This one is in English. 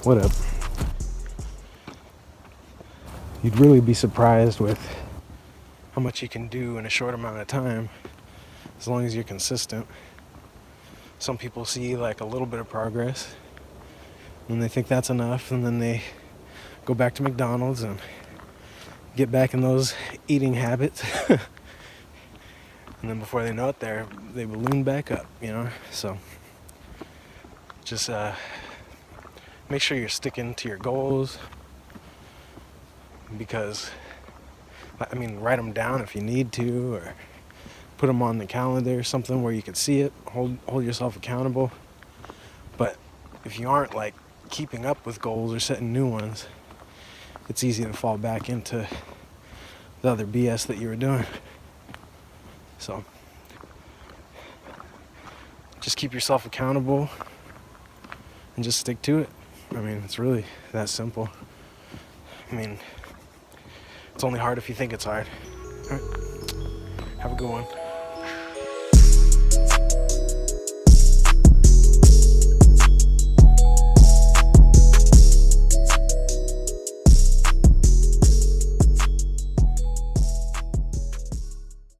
What up? You'd really be surprised with how much you can do in a short amount of time as long as you're consistent. Some people see like a little bit of progress and they think that's enough, and then they go back to McDonald's and get back in those eating habits. And then before they know it, they balloon back up, you know? So just make sure you're sticking to your goals, because, I mean, write them down if you need to, or put them on the calendar or something where you can see it, hold yourself accountable. But if you aren't like keeping up with goals or setting new ones, it's easy to fall back into the other BS that you were doing. So just keep yourself accountable and just stick to it. I mean, it's really that simple. I mean, it's only hard if you think it's hard. All right. Have a good one.